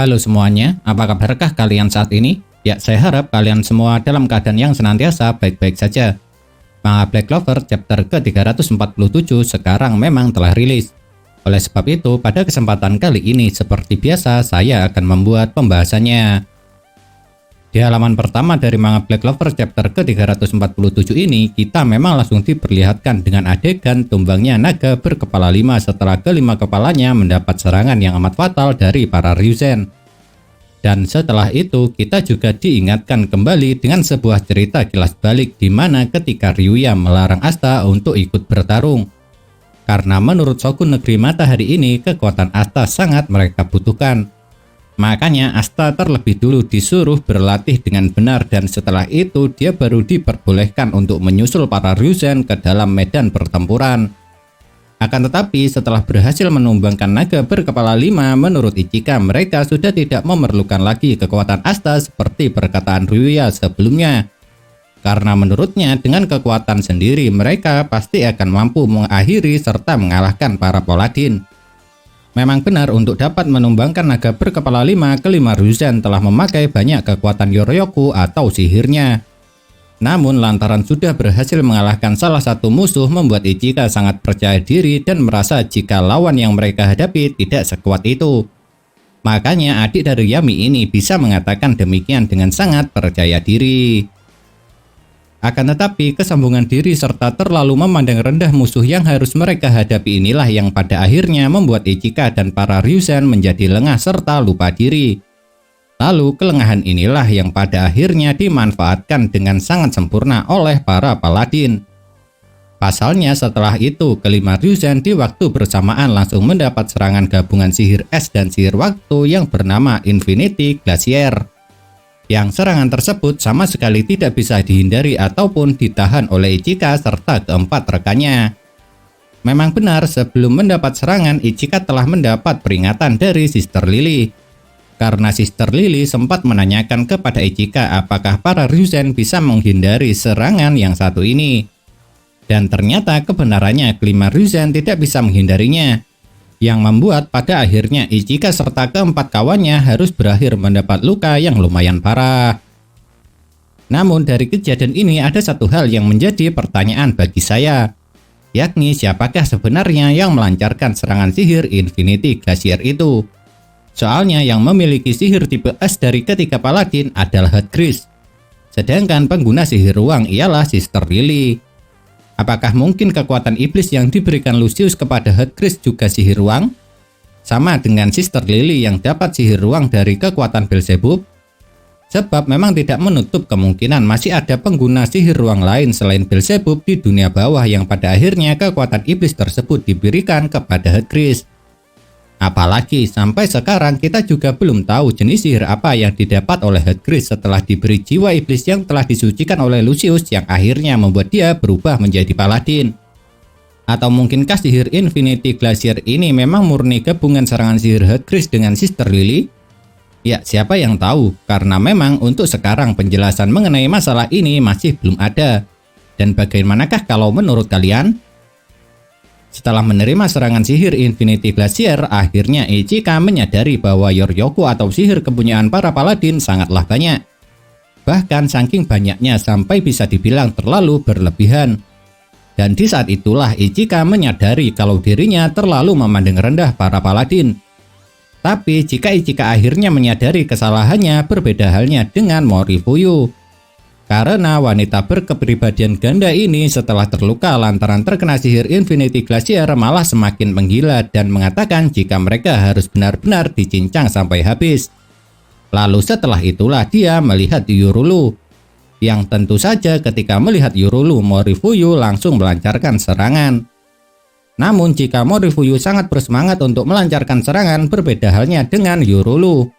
Halo semuanya, apa kabarkah kalian saat ini? Ya, saya harap kalian semua dalam keadaan yang senantiasa baik-baik saja. Manga Black Clover chapter ke-347 sekarang memang telah rilis. Oleh sebab itu, pada kesempatan kali ini seperti biasa saya akan membuat pembahasannya. Di halaman pertama dari manga Black Clover chapter ke-347 ini, kita memang langsung diperlihatkan dengan adegan tumbangnya naga berkepala 5 setelah kelima kepalanya mendapat serangan yang amat fatal dari para Ryuzen. Dan setelah itu, kita juga diingatkan kembali dengan sebuah cerita kilas balik di mana ketika Ryuya melarang Asta untuk ikut bertarung. Karena menurut Shogun Negeri Matahari ini, kekuatan Asta sangat mereka butuhkan. Makanya Asta terlebih dulu disuruh berlatih dengan benar dan setelah itu dia baru diperbolehkan untuk menyusul para Ryuzen ke dalam medan pertempuran. Akan tetapi setelah berhasil menumbangkan naga berkepala 5, menurut Ichika mereka sudah tidak memerlukan lagi kekuatan Asta seperti perkataan Ryuya sebelumnya. Karena menurutnya dengan kekuatan sendiri mereka pasti akan mampu mengakhiri serta mengalahkan para Paladin. Memang benar untuk dapat menumbangkan naga berkepala 5, kelima Ryuzen telah memakai banyak kekuatan Yoryoku atau sihirnya. Namun lantaran sudah berhasil mengalahkan salah satu musuh membuat Ichika sangat percaya diri dan merasa jika lawan yang mereka hadapi tidak sekuat itu. Makanya adik dari Yami ini bisa mengatakan demikian dengan sangat percaya diri. Akan tetapi kesambungan diri serta terlalu memandang rendah musuh yang harus mereka hadapi inilah yang pada akhirnya membuat Ichika dan para Ryuzen menjadi lengah serta lupa diri. Lalu kelengahan inilah yang pada akhirnya dimanfaatkan dengan sangat sempurna oleh para Paladin. Pasalnya setelah itu kelima Ryuzen di waktu bersamaan langsung mendapat serangan gabungan sihir es dan sihir waktu yang bernama Infinity Glacier. Yang serangan tersebut sama sekali tidak bisa dihindari ataupun ditahan oleh Ichika serta keempat rekannya. Memang benar sebelum mendapat serangan Ichika telah mendapat peringatan dari Sister Lily. Karena Sister Lily sempat menanyakan kepada Ichika apakah para Ryuzen bisa menghindari serangan yang satu ini. Dan ternyata kebenarannya kelima Ryuzen tidak bisa menghindarinya. Yang membuat pada akhirnya Ichika serta keempat kawannya harus berakhir mendapat luka yang lumayan parah. Namun dari kejadian ini ada satu hal yang menjadi pertanyaan bagi saya, yakni siapakah sebenarnya yang melancarkan serangan sihir Infinity Glacier itu? Soalnya yang memiliki sihir tipe es dari ketiga Paladin adalah Heartgris, sedangkan pengguna sihir ruang ialah Sister Lily. Apakah mungkin kekuatan iblis yang diberikan Lucius kepada Heartgris juga sihir ruang? Sama dengan Sister Lily yang dapat sihir ruang dari kekuatan Beelzebub? Sebab memang tidak menutup kemungkinan masih ada pengguna sihir ruang lain selain Beelzebub di dunia bawah yang pada akhirnya kekuatan iblis tersebut diberikan kepada Heartgris. Apalagi sampai sekarang kita juga belum tahu jenis sihir apa yang didapat oleh Heartgris setelah diberi jiwa iblis yang telah disucikan oleh Lucius yang akhirnya membuat dia berubah menjadi Paladin. Atau mungkinkah sihir Infinity Glacier ini memang murni gabungan serangan sihir Heartgris dengan Sister Lily? Ya, siapa yang tahu, karena memang untuk sekarang penjelasan mengenai masalah ini masih belum ada. Dan bagaimanakah kalau menurut kalian? Setelah menerima serangan sihir Infinity Glacier, akhirnya Ichika menyadari bahwa Yoryoku atau sihir kepunyaan para Paladin sangatlah banyak. Bahkan saking banyaknya sampai bisa dibilang terlalu berlebihan. Dan di saat itulah Ichika menyadari kalau dirinya terlalu memandang rendah para Paladin. Tapi jika Ichika akhirnya menyadari kesalahannya, berbeda halnya dengan Morifuyu. Karena wanita berkepribadian ganda ini setelah terluka lantaran terkena sihir Infinity Glacier malah semakin menggila dan mengatakan jika mereka harus benar-benar dicincang sampai habis. Lalu setelah itulah dia melihat Yurulu. Yang tentu saja ketika melihat Yurulu, Morifuyu langsung melancarkan serangan. Namun jika Morifuyu sangat bersemangat untuk melancarkan serangan, berbeda halnya dengan Yurulu.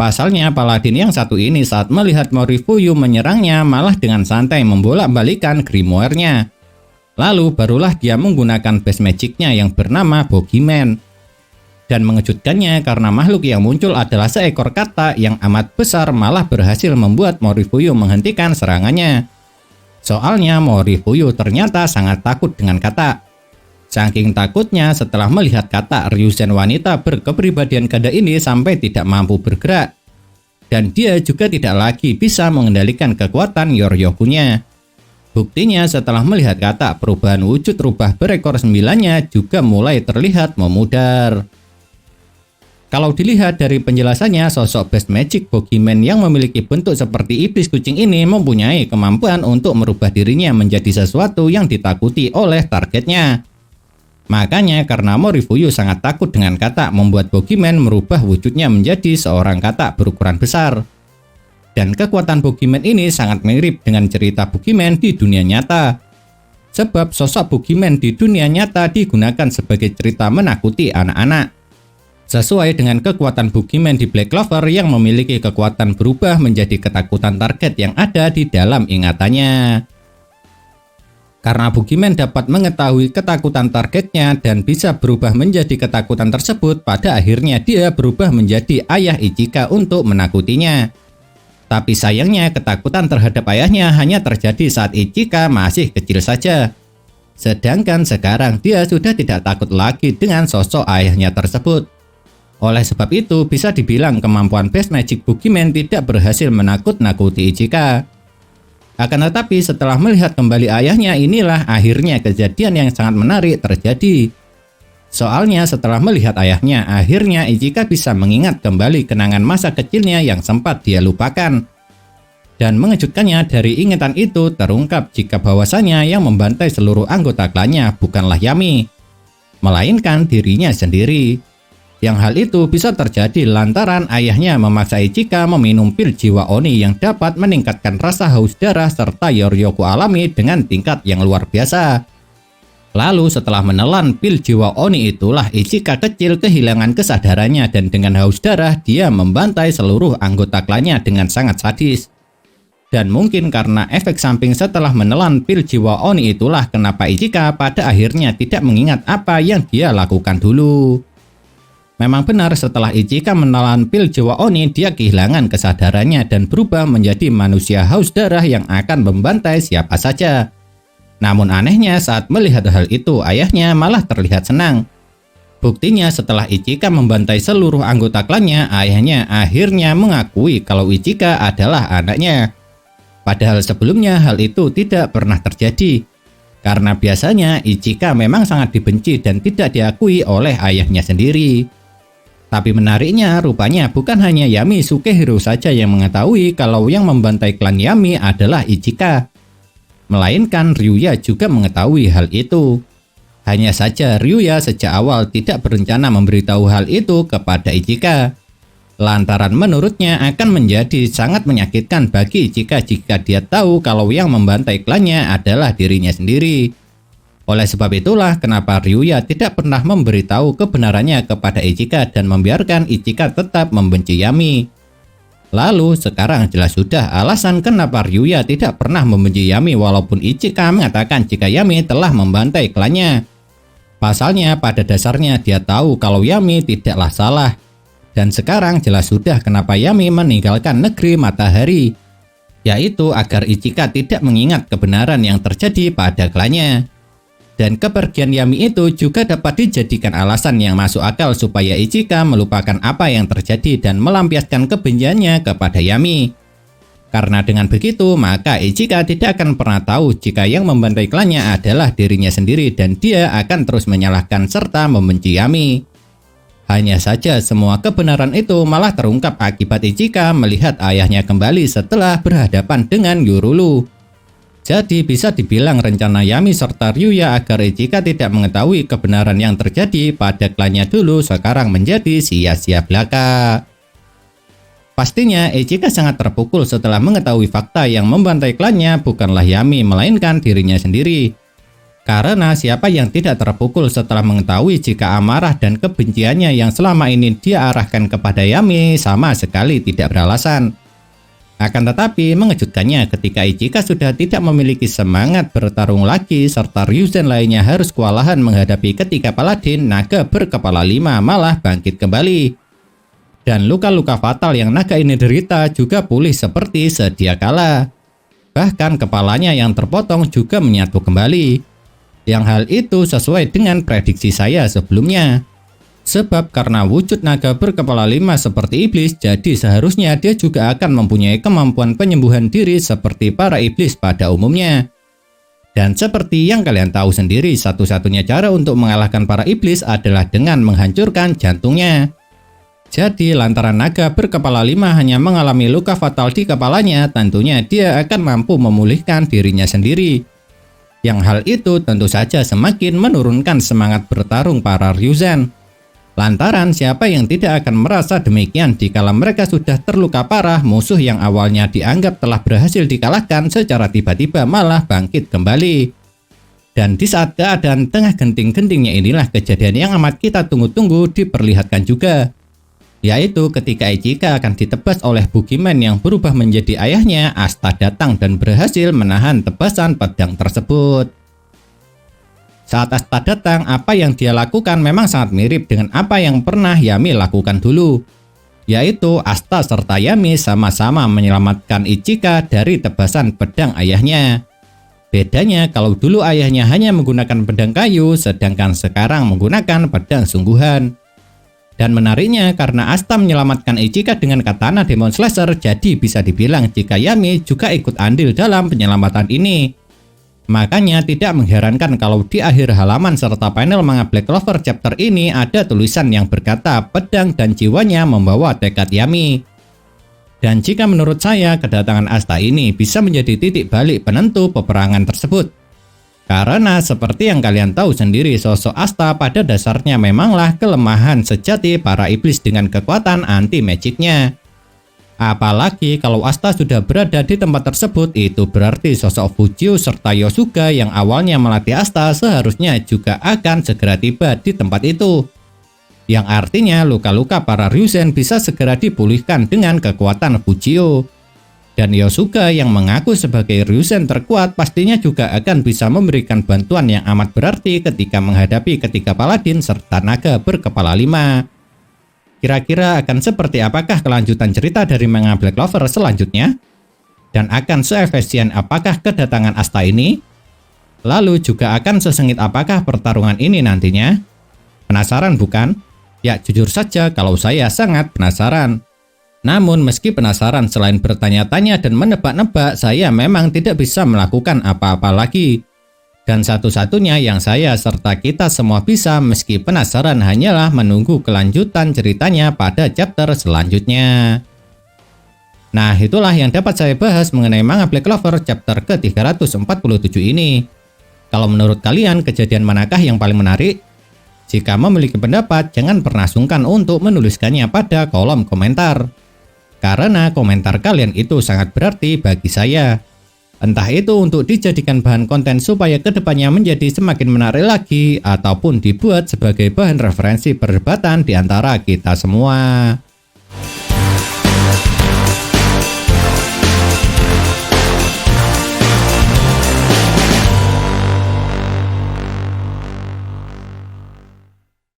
Pasalnya Paladin yang satu ini saat melihat Morifuyu menyerangnya malah dengan santai membolak-balikan grimoire-nya. Lalu barulah dia menggunakan base magic-nya yang bernama Boogeyman. Dan mengejutkannya karena makhluk yang muncul adalah seekor kata yang amat besar malah berhasil membuat Morifuyu menghentikan serangannya. Soalnya Morifuyu ternyata sangat takut dengan kata. Saking takutnya setelah melihat kata Ryuzen wanita berkepribadian ganda ini sampai tidak mampu bergerak. Dan dia juga tidak lagi bisa mengendalikan kekuatan Yoryokunya. Buktinya setelah melihat kata perubahan wujud rubah berekor 9-nya juga mulai terlihat memudar. Kalau dilihat dari penjelasannya, sosok Beast Magic Boogeyman yang memiliki bentuk seperti iblis kucing ini mempunyai kemampuan untuk merubah dirinya menjadi sesuatu yang ditakuti oleh targetnya. Makanya karena Morifuyu sangat takut dengan kata membuat Boogeyman merubah wujudnya menjadi seorang kata berukuran besar. Dan kekuatan Boogeyman ini sangat mirip dengan cerita Boogeyman di dunia nyata. Sebab sosok Boogeyman di dunia nyata digunakan sebagai cerita menakuti anak-anak. Sesuai dengan kekuatan Boogeyman di Black Clover yang memiliki kekuatan berubah menjadi ketakutan target yang ada di dalam ingatannya. Karena Boogeyman dapat mengetahui ketakutan targetnya dan bisa berubah menjadi ketakutan tersebut, pada akhirnya dia berubah menjadi ayah Ichika untuk menakutinya. Tapi sayangnya ketakutan terhadap ayahnya hanya terjadi saat Ichika masih kecil saja. Sedangkan sekarang dia sudah tidak takut lagi dengan sosok ayahnya tersebut. Oleh sebab itu, bisa dibilang kemampuan Beast Magic Boogeyman tidak berhasil menakut-nakuti Ichika. Akan tetapi setelah melihat kembali ayahnya, inilah akhirnya kejadian yang sangat menarik terjadi. Soalnya setelah melihat ayahnya, akhirnya Ichika bisa mengingat kembali kenangan masa kecilnya yang sempat dia lupakan. Dan mengejutkannya, dari ingatan itu terungkap jika bahwasanya yang membantai seluruh anggota klannya bukanlah Yami, melainkan dirinya sendiri. Yang hal itu bisa terjadi lantaran ayahnya memaksa Ichika meminum pil jiwa Oni yang dapat meningkatkan rasa haus darah serta Yoryoku alami dengan tingkat yang luar biasa. Lalu setelah menelan pil jiwa Oni itulah Ichika kecil kehilangan kesadarannya dan dengan haus darah dia membantai seluruh anggota klannya dengan sangat sadis. Dan mungkin karena efek samping setelah menelan pil jiwa Oni itulah kenapa Ichika pada akhirnya tidak mengingat apa yang dia lakukan dulu. Memang benar setelah Ichika menelan pil jiwa Oni, dia kehilangan kesadarannya dan berubah menjadi manusia haus darah yang akan membantai siapa saja. Namun anehnya saat melihat hal itu, ayahnya malah terlihat senang. Buktinya setelah Ichika membantai seluruh anggota klannya, ayahnya akhirnya mengakui kalau Ichika adalah anaknya. Padahal sebelumnya hal itu tidak pernah terjadi. Karena biasanya Ichika memang sangat dibenci dan tidak diakui oleh ayahnya sendiri. Tapi menariknya, rupanya bukan hanya Yami Sukehiro saja yang mengetahui kalau yang membantai klan Yami adalah Ichika. Melainkan Ryuya juga mengetahui hal itu. Hanya saja Ryuya sejak awal tidak berencana memberitahu hal itu kepada Ichika. Lantaran menurutnya akan menjadi sangat menyakitkan bagi Ichika jika dia tahu kalau yang membantai klannya adalah dirinya sendiri. Oleh sebab itulah kenapa Ryuya tidak pernah memberitahu kebenarannya kepada Ichika dan membiarkan Ichika tetap membenci Yami. Lalu sekarang jelas sudah alasan kenapa Ryuya tidak pernah membenci Yami walaupun Ichika mengatakan jika Yami telah membantai klannya. Pasalnya pada dasarnya dia tahu kalau Yami tidaklah salah. Dan sekarang jelas sudah kenapa Yami meninggalkan negeri matahari. Yaitu agar Ichika tidak mengingat kebenaran yang terjadi pada klannya. Dan kepergian Yami itu juga dapat dijadikan alasan yang masuk akal supaya Ichika melupakan apa yang terjadi dan melampiaskan kebenciannya kepada Yami. Karena dengan begitu, maka Ichika tidak akan pernah tahu jika yang membantai klannya adalah dirinya sendiri dan dia akan terus menyalahkan serta membenci Yami. Hanya saja semua kebenaran itu malah terungkap akibat Ichika melihat ayahnya kembali setelah berhadapan dengan Yorulu. Jadi bisa dibilang rencana Yami serta Ryuya agar Ichika tidak mengetahui kebenaran yang terjadi pada klannya dulu sekarang menjadi sia-sia belaka. Pastinya Ichika sangat terpukul setelah mengetahui fakta yang membantai klannya bukanlah Yami melainkan dirinya sendiri. Karena siapa yang tidak terpukul setelah mengetahui jika amarah dan kebenciannya yang selama ini dia arahkan kepada Yami sama sekali tidak beralasan. Akan tetapi mengejutkannya ketika Ichika sudah tidak memiliki semangat bertarung lagi serta Ryuzen lainnya harus kewalahan menghadapi ketika Paladin naga berkepala 5 malah bangkit kembali. Dan luka-luka fatal yang naga ini derita juga pulih seperti sedia kala. Bahkan kepalanya yang terpotong juga menyatu kembali. Yang hal itu sesuai dengan prediksi saya sebelumnya. Sebab karena wujud naga berkepala 5 seperti iblis, jadi seharusnya dia juga akan mempunyai kemampuan penyembuhan diri seperti para iblis pada umumnya. Dan seperti yang kalian tahu sendiri, satu-satunya cara untuk mengalahkan para iblis adalah dengan menghancurkan jantungnya. Jadi lantaran naga berkepala 5 hanya mengalami luka fatal di kepalanya, tentunya dia akan mampu memulihkan dirinya sendiri. Yang hal itu tentu saja semakin menurunkan semangat bertarung para Ryuzen. Lantaran siapa yang tidak akan merasa demikian dikala mereka sudah terluka parah, musuh yang awalnya dianggap telah berhasil dikalahkan secara tiba-tiba malah bangkit kembali. Dan di saat keadaan tengah genting-gentingnya inilah kejadian yang amat kita tunggu-tunggu diperlihatkan juga. Yaitu ketika Ichika akan ditebas oleh Bugiman yang berubah menjadi ayahnya, Asta datang dan berhasil menahan tebasan pedang tersebut. Saat Asta datang, apa yang dia lakukan memang sangat mirip dengan apa yang pernah Yami lakukan dulu. Yaitu Asta serta Yami sama-sama menyelamatkan Ichika dari tebasan pedang ayahnya. Bedanya kalau dulu ayahnya hanya menggunakan pedang kayu, sedangkan sekarang menggunakan pedang sungguhan. Dan menariknya karena Asta menyelamatkan Ichika dengan katana Demon Slasher, jadi bisa dibilang jika Yami juga ikut andil dalam penyelamatan ini. Makanya tidak mengherankan kalau di akhir halaman serta panel manga Black Clover chapter ini ada tulisan yang berkata pedang dan jiwanya membawa tekad Yami. Dan jika menurut saya kedatangan Asta ini bisa menjadi titik balik penentu peperangan tersebut. Karena seperti yang kalian tahu sendiri, sosok Asta pada dasarnya memanglah kelemahan sejati para iblis dengan kekuatan anti-magicnya. Apalagi kalau Asta sudah berada di tempat tersebut, itu berarti sosok Fujio serta Yosuga yang awalnya melatih Asta seharusnya juga akan segera tiba di tempat itu. Yang artinya luka-luka para Ryuzen bisa segera dipulihkan dengan kekuatan Fujio. Dan Yosuga yang mengaku sebagai Ryuzen terkuat pastinya juga akan bisa memberikan bantuan yang amat berarti ketika menghadapi ketiga paladin serta naga berkepala 5. Kira-kira akan seperti apakah kelanjutan cerita dari manga Black Clover selanjutnya? Dan akan seefisien apakah kedatangan Asta ini? Lalu juga akan sesengit apakah pertarungan ini nantinya? Penasaran bukan? Ya jujur saja kalau saya sangat penasaran. Namun meski penasaran selain bertanya-tanya dan menebak-nebak, saya memang tidak bisa melakukan apa-apa lagi. Dan satu-satunya yang saya serta kita semua bisa meski penasaran hanyalah menunggu kelanjutan ceritanya pada chapter selanjutnya. Nah itulah yang dapat saya bahas mengenai manga Black Clover chapter ke-347 ini. Kalau menurut kalian kejadian manakah yang paling menarik? Jika memiliki pendapat jangan pernah sungkan untuk menuliskannya pada kolom komentar. Karena komentar kalian itu sangat berarti bagi saya. Entah itu untuk dijadikan bahan konten supaya kedepannya menjadi semakin menarik lagi, ataupun dibuat sebagai bahan referensi perdebatan di antara kita semua.